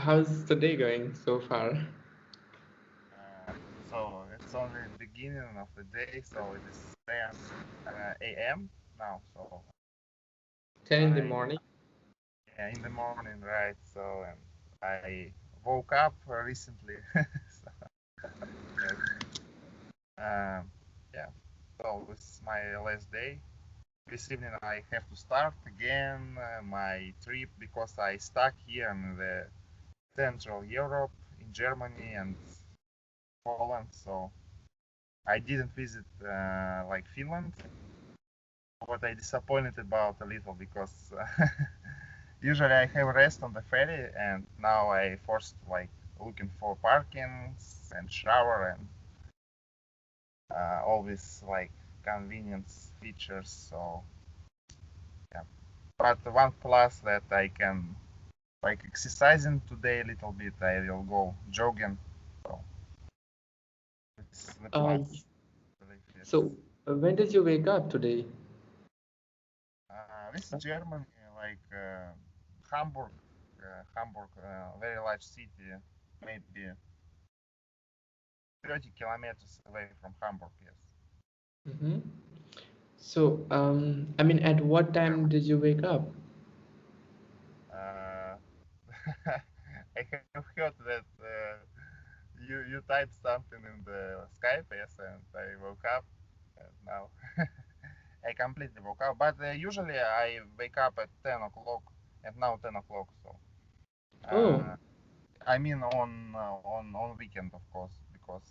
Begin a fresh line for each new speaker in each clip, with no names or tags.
how's the day going so far?
So it's only the beginning of the day, so it is 10 a.m. now. So
10 in the
I
morning.
yeah, in the morning, right? So I woke up recently. So, yes. Um, yeah. So this is my last day. This evening I have to start again my trip because I stuck here in the Central Europe, in Germany and Poland. So I didn't visit like Finland. What I disappointed about a little because usually I have rest on the ferry and now I forced like looking for parkings and shower and all these like convenience features. So yeah, but one plus that I can like exercising today a little bit. I will go jogging. So it's the
Uh,
plus. I believe, yes.
so when did you wake up today?
This is Germany, like Hamburg, Hamburg, very large city, maybe 30 kilometers away from Hamburg. Yes.
Mm-hmm. So, I mean, at what time did you wake up?
Uh, I have heard that you typed something in the Skype, yes, and I woke up. And now I completely woke up, but usually I wake up at 10 o'clock, and now 10 o'clock. So
Oh,
uh, I mean on weekend, of course, because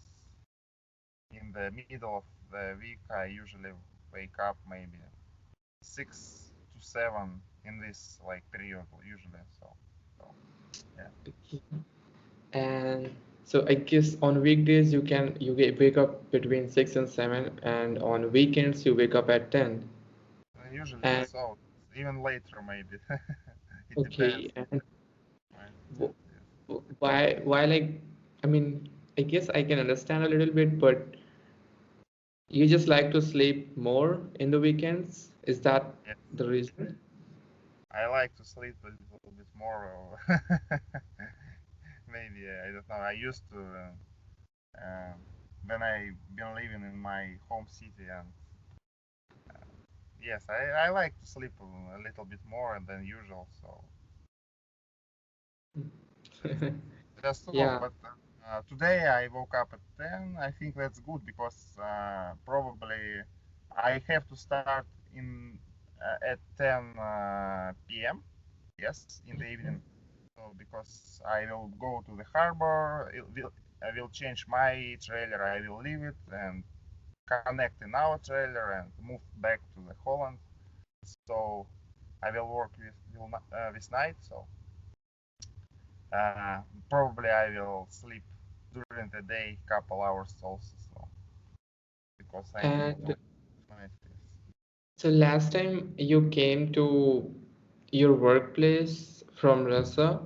in the middle of the week I usually wake up maybe 6 to 7 in this like period usually. So yeah.
okay. And so I guess on weekdays wake up between 6 and 7, and on weekends you wake up at 10.
Usually
And
so, even later maybe. It depends
okay, and
mindset.
wh-
Yes.
why like, I mean, I guess I can understand a little bit, but you just like to sleep more in the weekends? Is that
Yes.
the reason?
I like to sleep a little bit more. Or maybe I don't know. I used to when I been living in my home city, and yes, I like to sleep a little bit more than usual. So yes, just so.
Yeah.
But today I woke up at 10. I think that's good because probably I have to start in at 10 p.m. Yes, in the evening. So because I will go to the harbor, I will change my trailer. I will leave it and connect in our trailer and move back to the Holland. So I will work this night. So uh, probably I will sleep during the day, couple hours also. So because I need to
And
night this.
so last time you came to your workplace from Russia,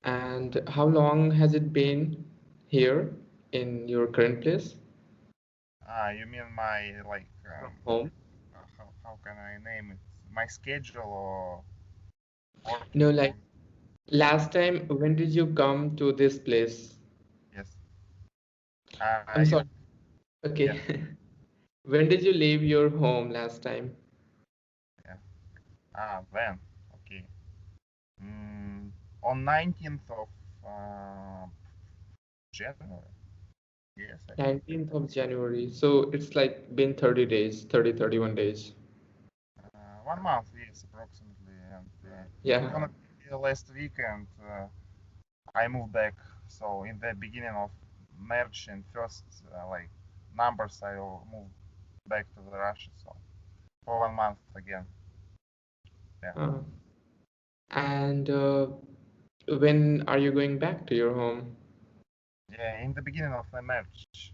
and how long has it been here in your current place
You mean my like
from home?
how can I name it? My schedule or
No,
working
like
or
last time, when did you come to this place?
yes.
I'm
You
sorry.
yeah.
Okay. When did you leave your home last time?
Yeah. When? Okay. Mm, on 19th of uh, January. Yes, I think.
19th of January. So it's like been 30 days, 30, 31 days.
1 month, yes, approximately. And it's
Yeah.
gonna be the last week, and I moved back. So in the beginning of March and first like numbers, I will move back to the Russia. So for 1 month again. Yeah.
Uh, and when are you going back to your home?
Yeah. In the beginning of the March,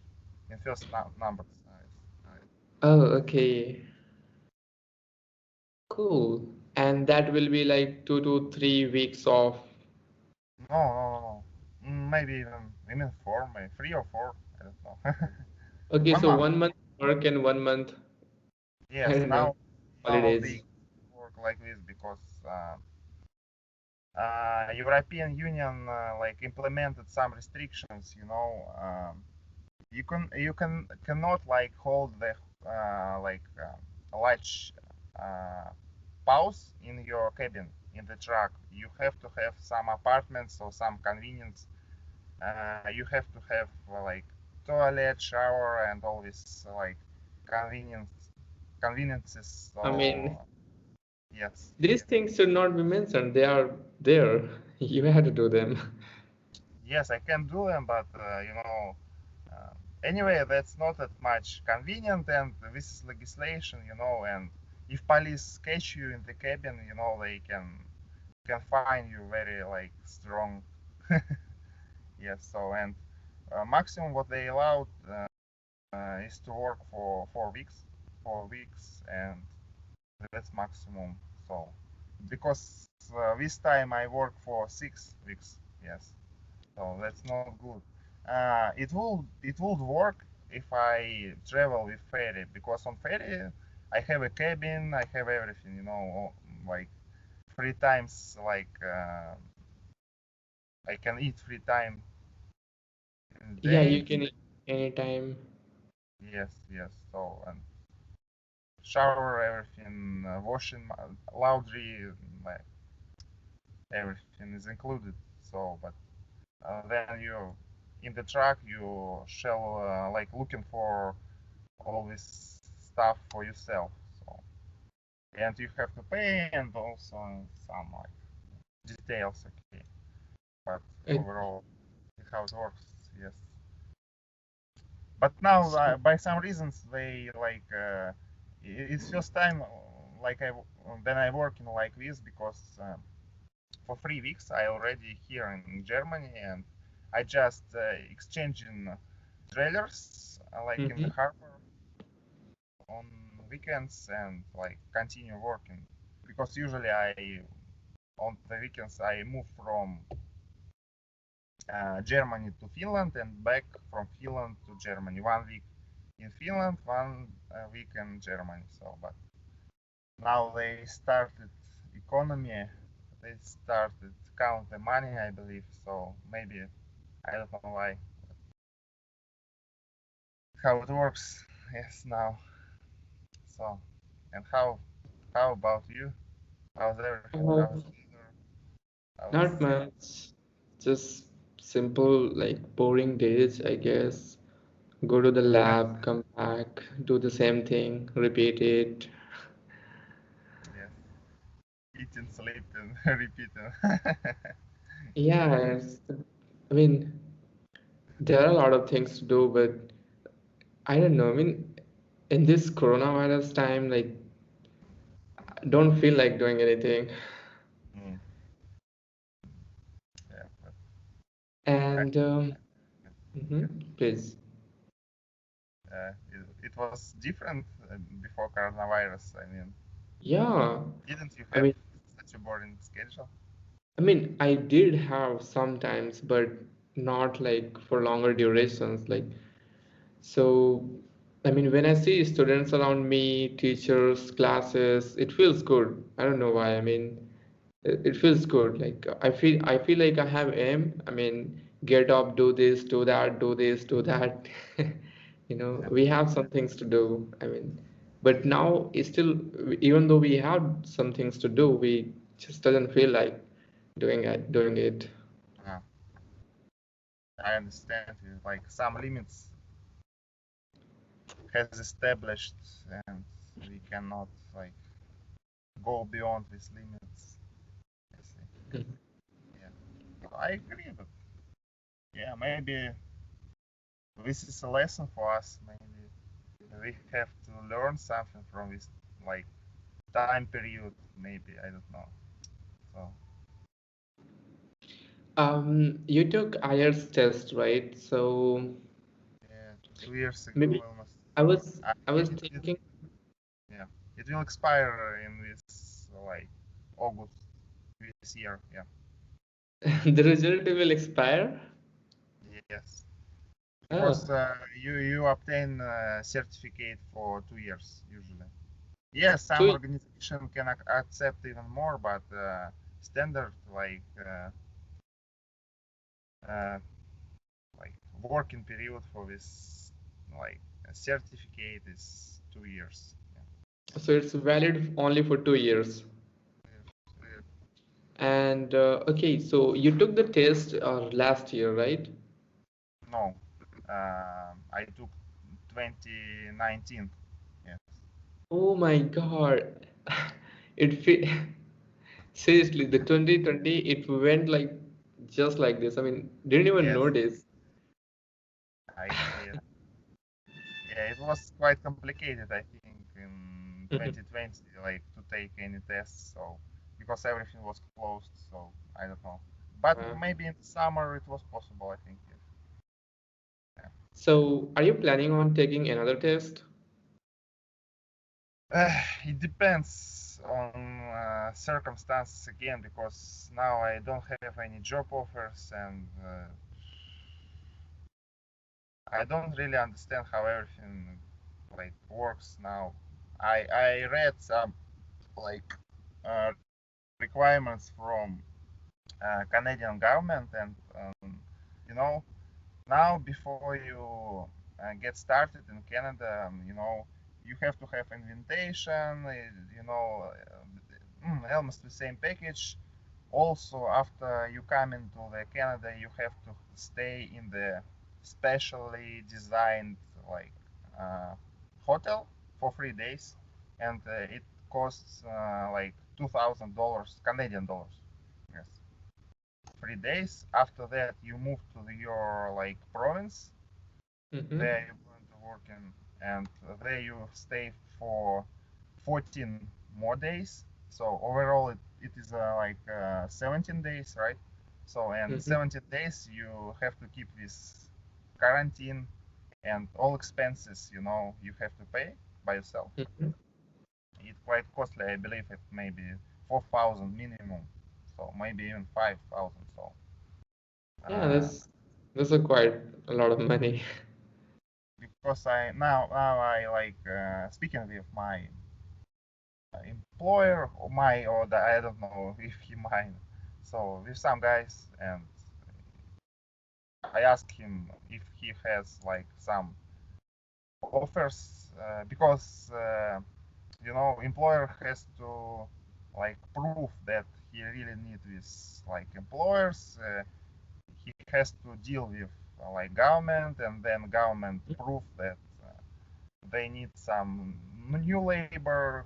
in first numbers.
Oh, okay. Cool. And that will be like 2 to 3 weeks off.
No, no, no, no. Maybe even 4, maybe 3 or 4. I don't know.
Okay,
one
so
month.
1 month work and 1 month, I
Yes.
don't know,
Now the
holidays.
work like this because European Union like implemented some restrictions. You cannot like hold the a large uh, pause in your cabin in the truck. You have to have some apartments or some convenience. You have to have like toilet, shower, and all this like conveniences.
I mean,
So yes,
these things should not be mentioned. They are there. You had to do them.
yes, I can do them, but anyway, that's not that much convenient, and this is legislation, and if police catch you in the cabin, they can fine you very like strong. Yes, so and maximum what they allowed is to work for 4 weeks, and that's maximum. So because this time I work for 6 weeks, yes. So that's not good. It would work if I travel with ferry, because on ferry I have a cabin, I have everything, like 3 times, like I can eat 3 times in a
Yeah,
day.
you can eat anytime.
Yes, yes. So and shower, everything, washing, laundry, like everything is included. So, but then you in the truck you shall like looking for all this stuff for yourself. So and you have to pay, and also some like details. Okay, but
It,
overall how it works, yes. But now by some reasons they like it's first time like then I working like this, because for 3 weeks I already here in Germany, and I just exchanging trailers like in the
Mhm.
harbor on weekends, and like continue working, because usually I on the weekends I move from Germany to Finland and back from Finland to Germany. 1 week in Finland, 1 week in Germany. So, but now they started economy. They started count the money, I believe. So maybe I don't know why how it works. Yes, now. So, and how about you? How's everything?
Uh,
How's weather?
Not
How's
much. Just simple, like boring days, I guess. Go to the
yes,
lab, come back, do the same thing, repeat it.
yes, eating, sleeping, repeating.
Yeah,
Yes,
I mean, there are a lot of things to do, but I don't know. I mean, in this coronavirus time, like, I don't feel like doing anything.
mm, yeah, but I,
And please.
it was different before coronavirus. I mean,
Yeah,
didn't you
I
have
mean,
such a boring schedule?
I did have sometimes, but not like for longer durations. Like, so, when I see students around me, teachers, classes, it feels good. I don't know why. It feels good. Like I feel like I have aim. Get up, do this, do that, do this, do that.
Yeah,
We have some things to do. But now it's still, even though we have some things to do, we just doesn't feel like doing it.
yeah, I understand you. Like some limits has established, and we cannot like go beyond these limits. I see. Yeah, I agree, but yeah, maybe this is a lesson for us. Maybe we have to learn something from this like time period. Maybe I don't know. So
You took IELTS test, right? So
yeah, 2 years ago
maybe
almost.
I was I
It,
was
it, it
thinking
yeah, it will expire in this like August this year. Yeah.
the result will expire.
Yes.
Ah,
Because you obtain a certificate for 2 years usually. Yes, some
two.
organization can accept even more, but standard like working period for this like certificate is 2 years. Yeah.
So it's valid only for 2 years.
Uh,
And okay, so you took the test last year, right?
No, I took 2019. Yes.
Oh my God. It fit. Seriously, the 2020, it went like just like this. I mean, didn't even
Yes,
notice.
I see it. Yeah, it was quite complicated, I think, in
Mhm.
2020, like to take any tests. So because everything was closed, so I don't know. But
Uh,
maybe in the summer it was possible, I think. Yeah.
so are you planning on taking another test?
It depends on circumstances again, because now I don't have any job offers, and I don't really understand how everything like works now. I read some like requirements from Canadian government, and you know, now before you get started in Canada, you have to have invitation, almost the same package. Also, after you come into the Canada, you have to stay in the specially designed like uh, hotel for 3 days, and it costs like $2,000 Canadian dollars. Yes, 3 days. After that, you move to your like province.
Mm-hmm.
There you're going to work in, and there you stay for 14 more days. So overall, it is like 17 days, right? So and
Mm-hmm.
17 days you have to keep this quarantine, and all expenses you have to pay by yourself.
Mm-hmm.
It's quite costly. I believe it maybe 4,000 minimum, so maybe even 5,000. So
Yeah,
uh,
that's a quite a lot of money.
because now I like speaking with my employer, or I don't know if he mine. So with some guys, and I asked him if he has like some offers, because employer has to like prove that he really need this like employers. He has to deal with like government, and then government prove that they need some new labor.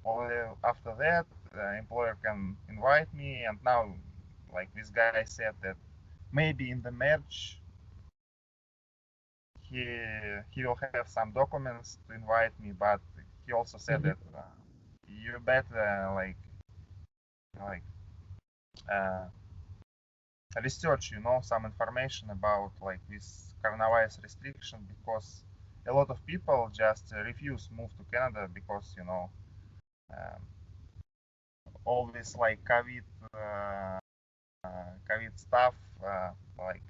Or after that, employer can invite me, and now like this guy said that maybe in the March he he will have some documents to invite me, but he also said that
Mm-hmm.
you better like uh, research some information about like this coronavirus restriction, because a lot of people just refuse move to Canada because um, all this like COVID stuff like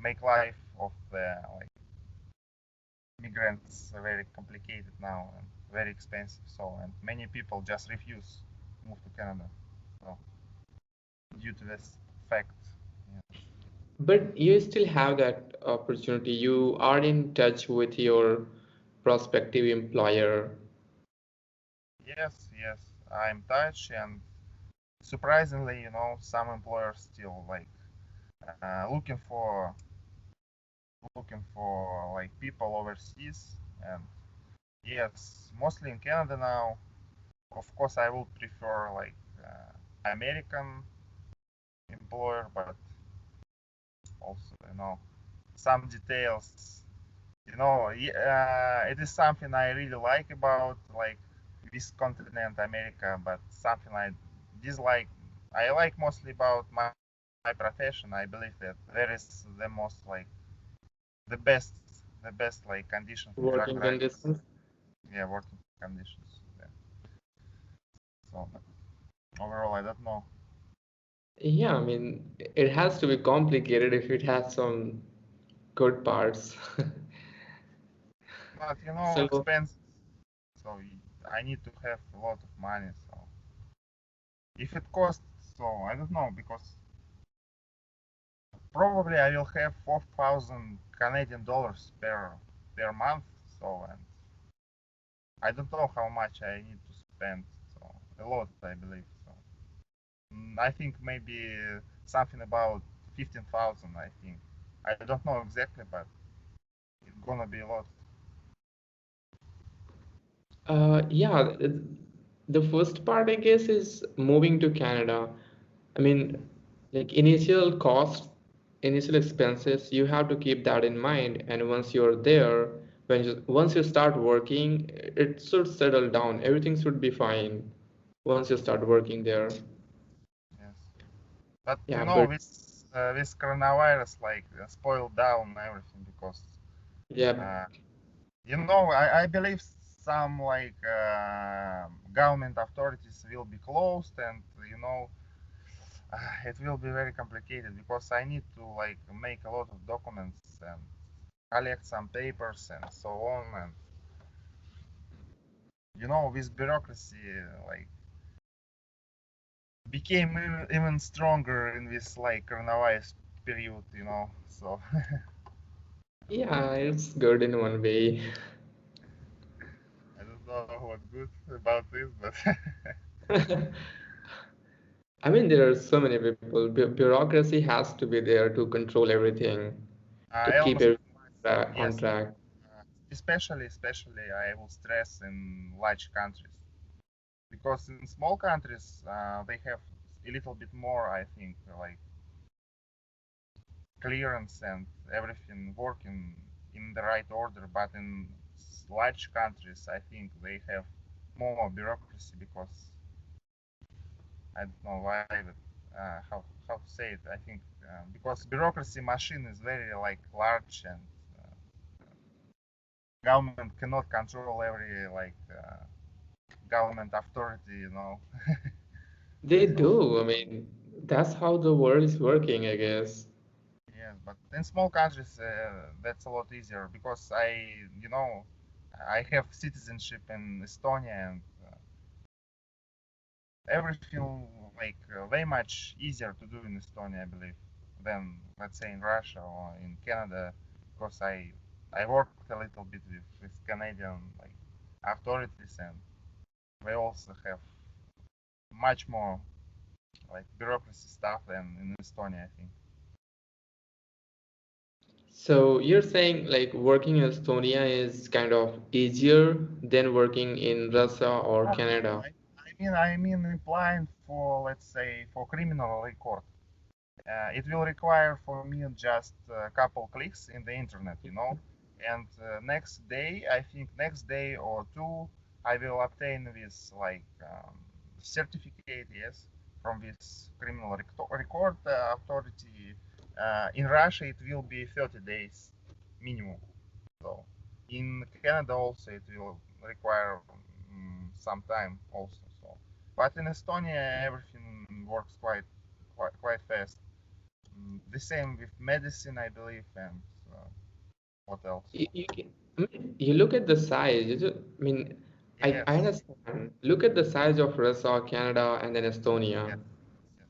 make life of the like migrants very complicated now and very expensive. So and many people just refuse move to Canada. So due to this fact, yeah.
But you still have that opportunity. You are in touch with your prospective employer.
Yes, I'm Dutch, and surprisingly, some employers still like looking for like people overseas. And yes, mostly in Canada now. Of course, I would prefer like American employer, but also some details. It is something I really like about like this continent, America, but something I dislike. I like mostly about my profession. I believe that there is the most like the best the best like condition for truck
Working
drivers.
conditions.
Yeah, working conditions. Yeah. So overall, I don't know.
Yeah, I mean, it has to be complicated if it has some good parts.
But
So,
expenses. So I need to have a lot of money. So if it costs So I don't know because probably I will have 4,000 Canadian dollars per month. So and I don't know how much I need to spend. So a lot, I believe. So I think maybe something about 15,000. I think I don't know exactly, but it's gonna be a lot.
Yeah, the first part, I guess, is moving to Canada. I mean, like initial costs, initial expenses, you have to keep that in mind. And once you're there, once you start working, it should settle down. Everything should be fine once you start working there.
Yes, but
Yeah, but
this coronavirus like spoiled down everything because
yeah,
uh, I believe some like government authorities will be closed, and it will be very complicated because I need to like make a lot of documents and collect some papers and so on. And with bureaucracy, like became even stronger in this like coronavirus period. So
yeah, it's good in one way.
I don't know what good about this, but
I mean, there are so many people. Bureaucracy has to be there to control everything, to keep
almost
everything on
yes,
track.
especially I will stress in large countries because in small countries they have a little bit more, I think, like clearance and everything working in the right order. But in large countries, I think they have more bureaucracy because I don't know why, but how to say it. I think because bureaucracy machine is very like large, and government cannot control every like government authority.
They
So
do. I mean, that's how the world is working, I guess.
yes, but in small countries that's a lot easier because I have citizenship in Estonia, and everything like way much easier to do in Estonia, I believe, than let's say in Russia or in Canada, because I worked a little bit with Canadian like authorities, and they also have much more like bureaucracy stuff than in Estonia, I think.
So you're saying like working in Estonia is kind of easier than working in Russia or
No,
Canada.
I mean applying for let's say for criminal record. It will require for me just a couple clicks in the internet, and I think next day or two, I will obtain this like certificate, yes, from this criminal record authority. In Russia, it will be 30 days minimum. So in Canada also it will require some time also. So, but in Estonia everything works quite fast. The same with medicine, I believe, and what else?
I mean, you look at the size. I mean, I
Yes,
understand. Look at the size of Russia, Canada, and then
yes,
Estonia.
yes.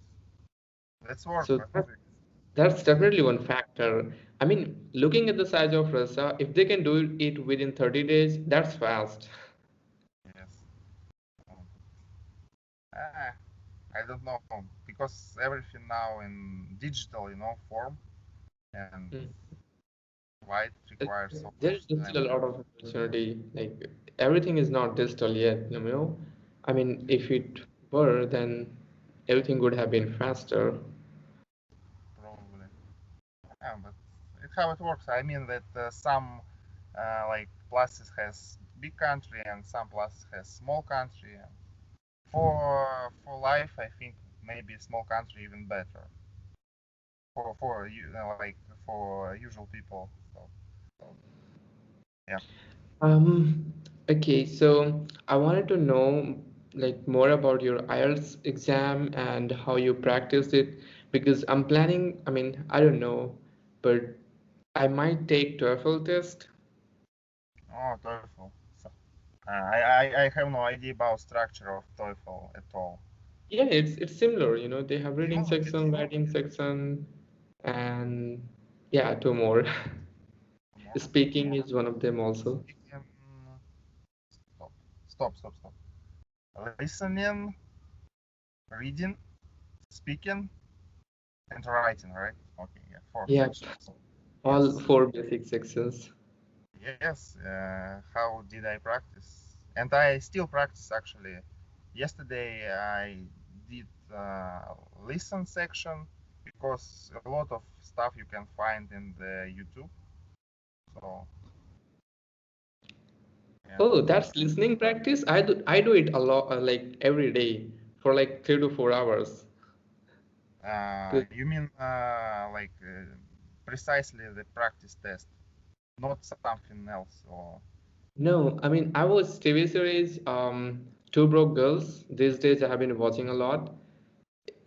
Let's work,
So
but
that's definitely one factor. I mean, looking at the size of Russia, if they can do it within 30 days, that's fast.
yes. Um, ah, I don't know because everything now in digital, form, and
Mm.
why it requires so
There's
much
just
time.
a lot of opportunity. Like everything is not digital yet, you know. I mean,
Yeah,
if it were, then everything would have been faster.
probably. Yeah, but it's how it works. I mean that some like places has big country and some places has small country. And for life, I think maybe small country even better for you like for usual people. So yeah.
Um, okay, so I wanted to know like more about your IELTS exam and how you practiced it because I'm planning, I mean, I don't know, but I might take TOEFL test.
Oh, TOEFL. So, I have no idea about structure of TOEFL at all.
Yeah, it's similar, you know, they have reading
No,
section, writing section, and yeah, two more.
more.
Speaking is one of them also.
Speaking, stop. Listening, reading, speaking, and writing, right? Okay, yeah, four
Yeah,
sections.
all
Yes,
four basic sections.
yes. How did I practice? And I still practice actually. Yesterday I did listen section because a lot of stuff you can find in the YouTube. So yeah.
Oh, that's listening practice. I do it a lot, like every day for like 3 to 4 hours. To-
You mean like precisely the practice test, not something else, or
No, I mean I was TV series, Two Broke Girls. These days I have been watching a lot.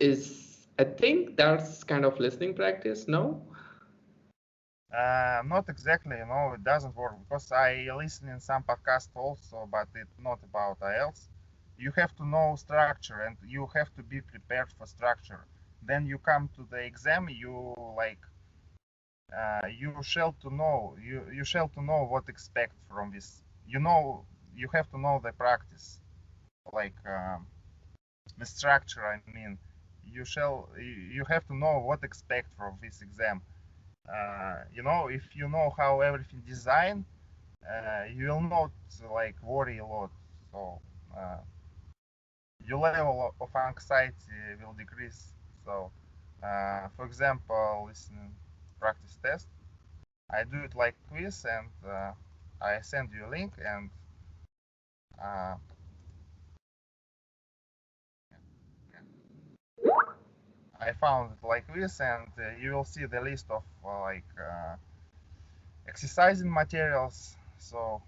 Is I think that's kind of listening practice. No?
not exactly. It doesn't work because I listen in some podcast also, but it's not about IELTS. You have to know structure and you have to be prepared for structure. Then you come to the exam, you like you shall to know what expect from this. You have to know the practice, like the structure. I mean, you have to know what expect from this exam. If you know how everything designed, you will not like worry a lot. So uh, your level of anxiety will decrease. So, for example, listening practice test, I do it like quiz, and I send you a link, and uh, I found it like this, and you will see the list of exercising materials. So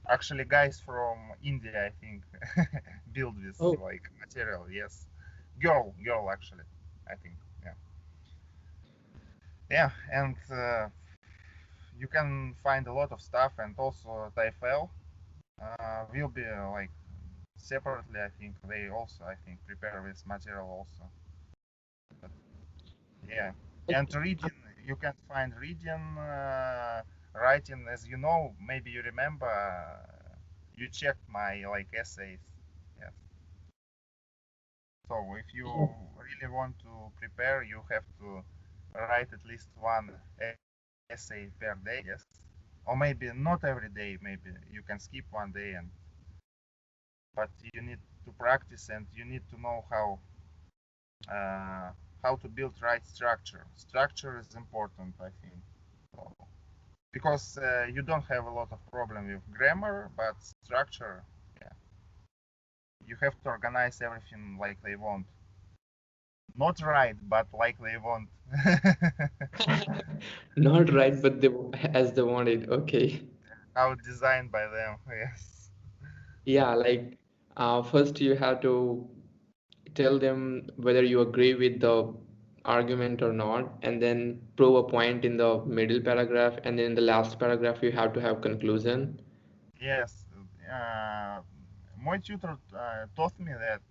actually, guys from India, I think, build this
Oh,
like material. Yes, girl, actually, I think. Yeah, yeah, and you can find a lot of stuff, and also TOEFL will be like separately. I think they also, I think, prepare this material also. But yeah, and reading, you can find reading, writing. As you know, maybe you remember, you checked my like essays. Yes. So if you
yeah.
really want to prepare, you have to write at least one essay per day. Yes, or maybe not every day. Maybe you can skip one day, but you need to practice and you need to know uh, how to build right structure. Structure is important, I think. So, because you don't have a lot of problem with grammar, but structure, yeah, you have to organize everything like they want. Not right, but like they want.
Not right, but they as they wanted. Okay.
How designed by them. Yes.
Yeah, like first you have to tell them whether you agree with the argument or not, and then prove a point in the middle paragraph, and then in the last paragraph you have to have conclusion.
Yes. My tutor taught me that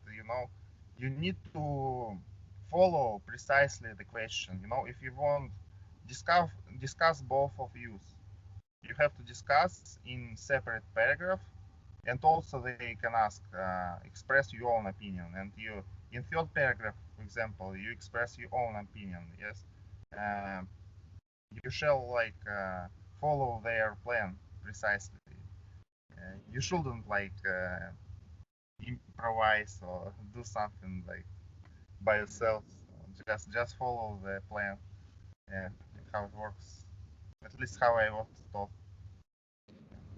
you need to follow precisely the question. If you want discuss discuss both of views, you have to discuss in separate paragraph, and also they can ask express your own opinion, and you in third paragraph, for example, you express your own opinion. Yes. uh, you shall like follow their plan precisely. You shouldn't like improvise or do something like by yourself. Just follow the plan. Yeah, how it works. At least how I was taught.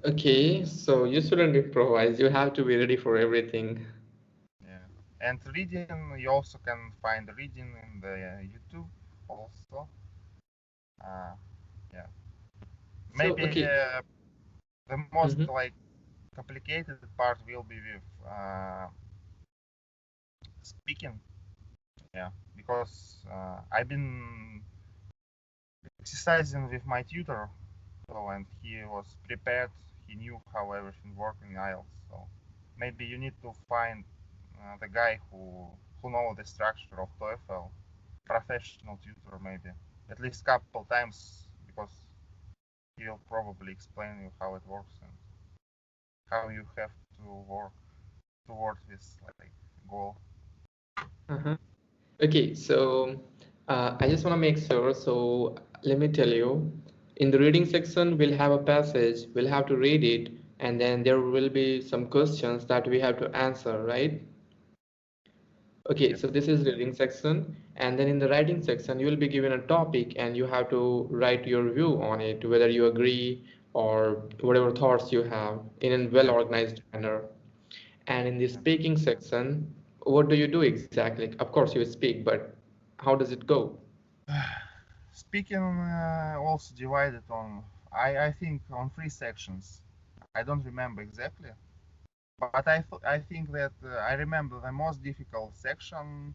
Okay, so you shouldn't improvise. You have to be ready for everything.
Yeah, and reading, you also can find reading in the YouTube also. Uh, yeah,
So,
maybe
okay.
the most
Mm-hmm.
like complicated part will be with speaking. Yeah, because I've been exercising with my tutor, so and he was prepared. He knew how everything worked in IELTS. So maybe you need to find the guy who know the structure of TOEFL, professional tutor maybe, at least couple times, because he will probably explain you how it works and how you have to work towards this like goal.
Uh-huh. Okay, so I just want to make sure. So let me tell you, in the reading section, we'll have a passage, we'll have to read it, and then there will be some questions that we have to answer, right? Okay,
Yep.
so this is reading section, and then in the writing section, you will be given a topic, and you have to write your view on it, whether you agree or whatever thoughts you have in a well organized manner. And in the speaking section, what do you do exactly? Of course, you speak, but how does it go?
Speaking also divided on, I think on three sections. I don't remember exactly, but I think that I remember the most difficult section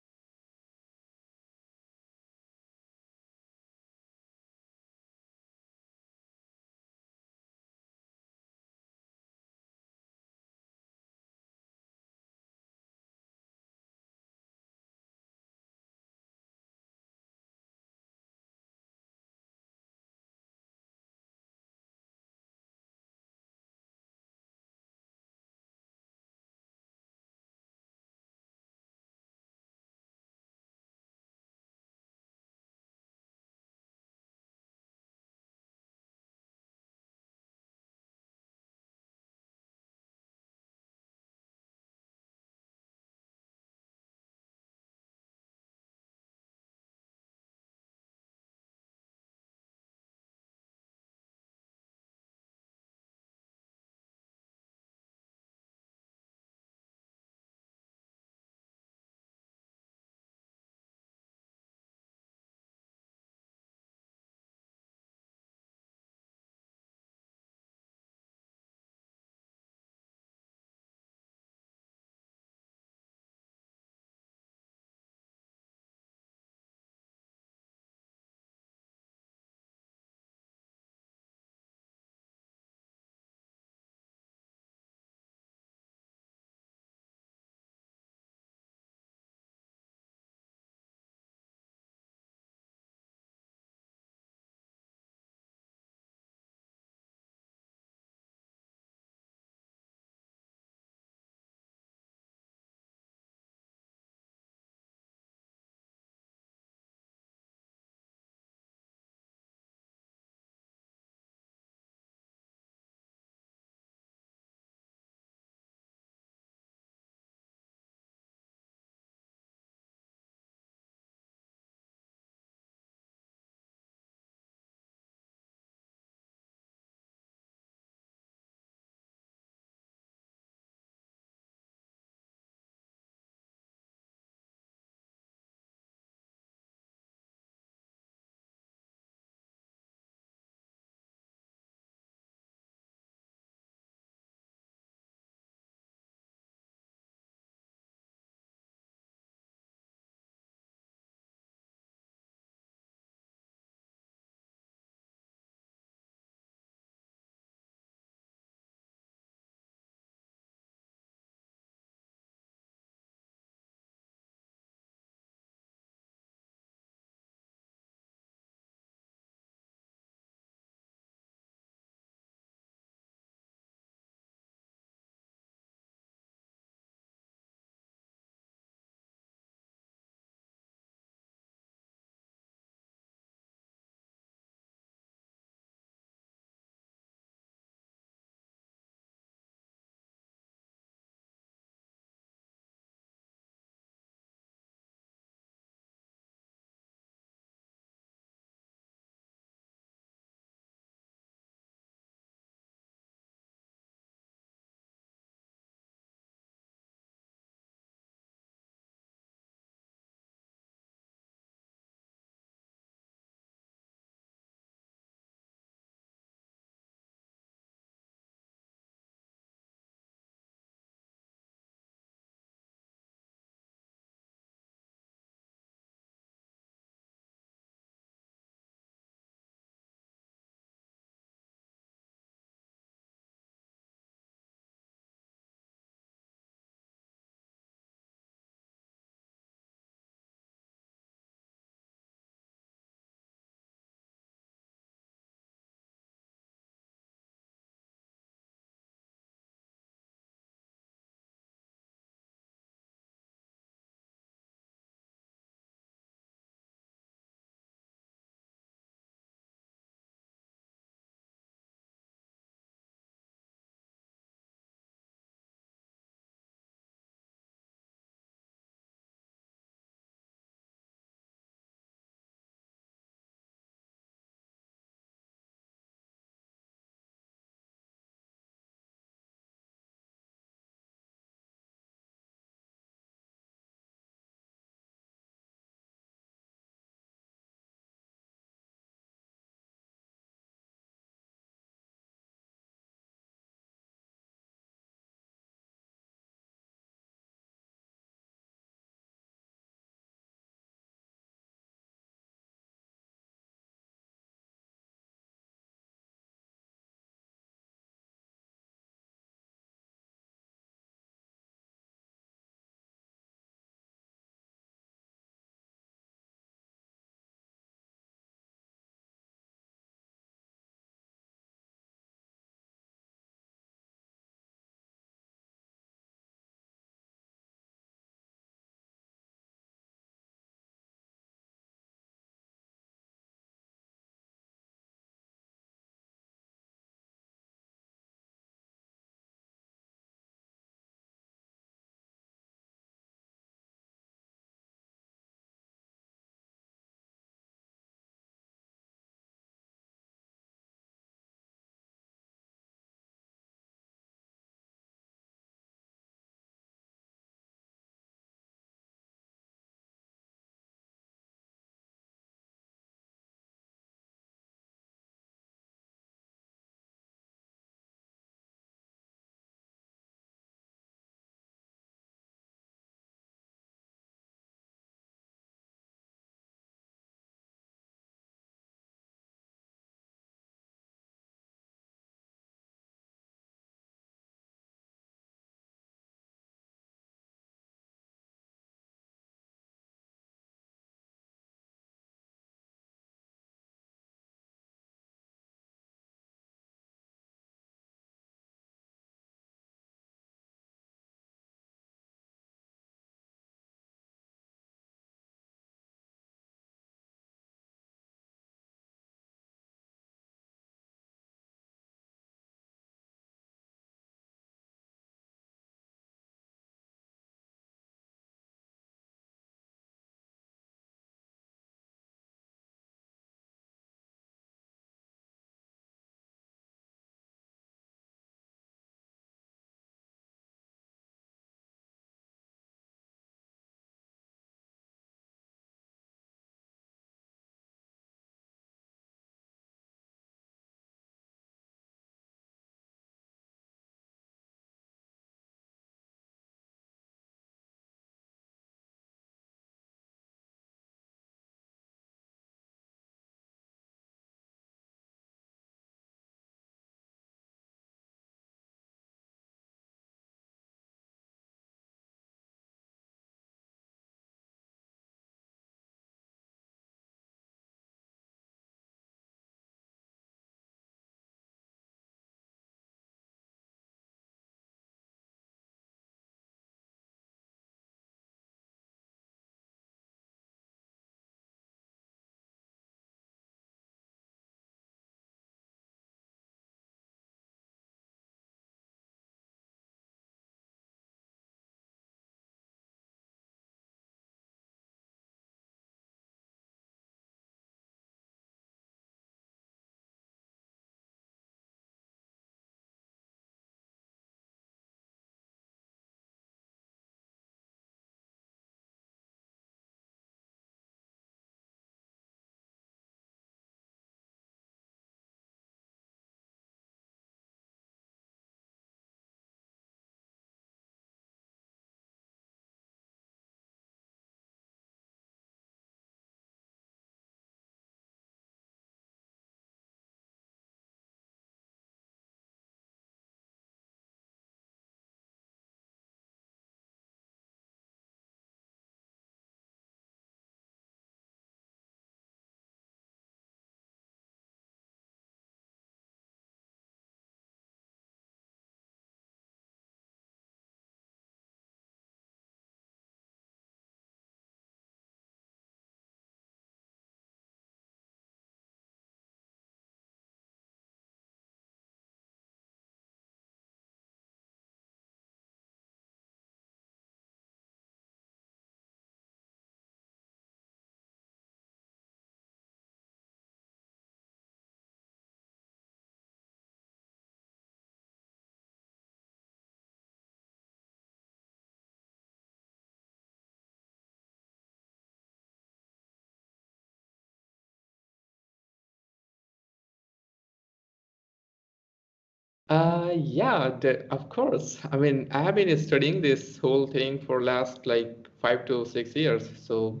Yeah, of course. I mean, I have been studying this whole thing for last like 5 to 6 years. So,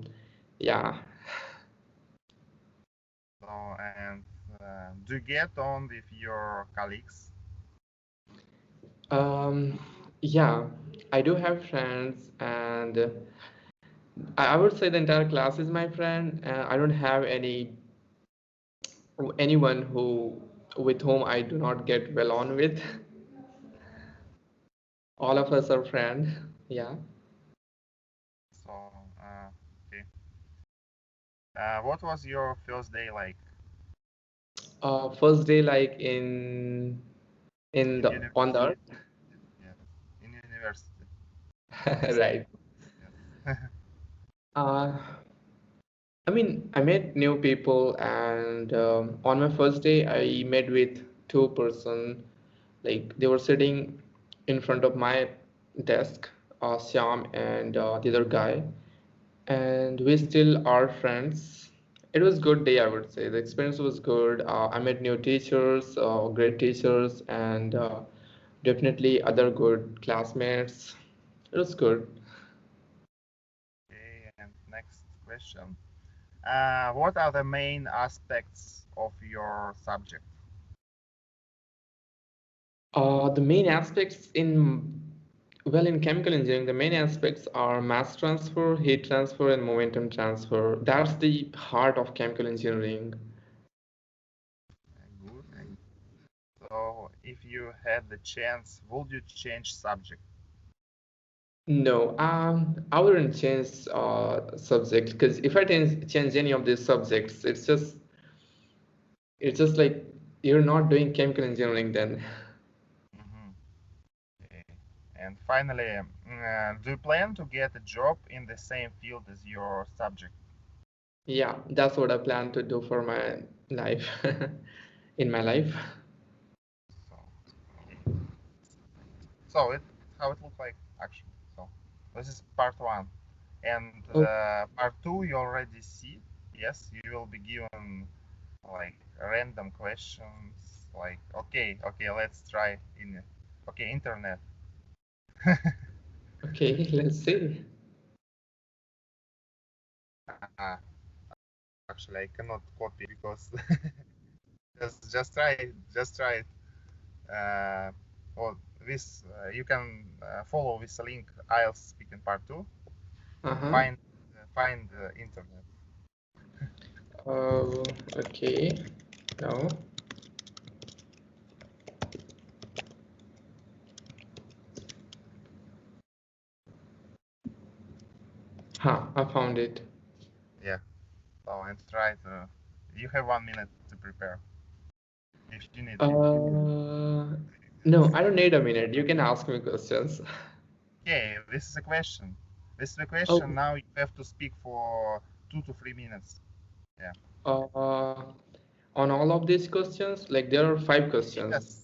yeah.
So, and do you get on with your colleagues?
Um, yeah, I do have friends, and I would say the entire class is my friend. I don't have anyone who with whom I do not get well on with. All of us are friends. Yeah.
So, okay. What was your first day like
First day like in
in
the on the
university? Yes, in university.
earth.
First day.
Right.
Yes.
Uh, I mean, I met new people, and on my first day, I met with two-person. Like they were sitting in front of my desk, Syam and the other guy, and we still are friends. It was good day, I would say. The experience was good. I met new teachers, great teachers, and definitely other good classmates. It was good.
Okay, and next question. What are the main aspects of your subject?
The main aspects in chemical engineering, the main aspects are mass transfer, heat transfer, and momentum transfer. That's the heart of chemical engineering.
Good. So, if you had the chance, would you change subject?
No, I wouldn't change subject because if I change any of these subjects, it's just like you're not doing chemical engineering then.
Hmm. Okay. And finally, do you plan to get a job in the same field as your subject?
Yeah, that's what I plan to do for my life, in my life.
So, okay. So it how it looked like actually. So this is part one, and
Oh,
part two you already see. Yes, you will be given like random questions. Like okay, let's try in okay internet.
okay, let's see.
uh, Actually, I cannot copy because just try it. Uh, or this you can follow this link IELTS speaking part two.
Uh-huh.
Find internet.
Oh, okay. No. Huh, I found it.
Yeah. So and try to. You have 1 minute to prepare if you need.
No, I don't need a minute. You can ask me questions.
Okay, this is a question. This is a
Oh,
question. Now you have to speak for 2 to 3 minutes. Yeah.
uh, on all of these questions, like there are five questions.
Yes.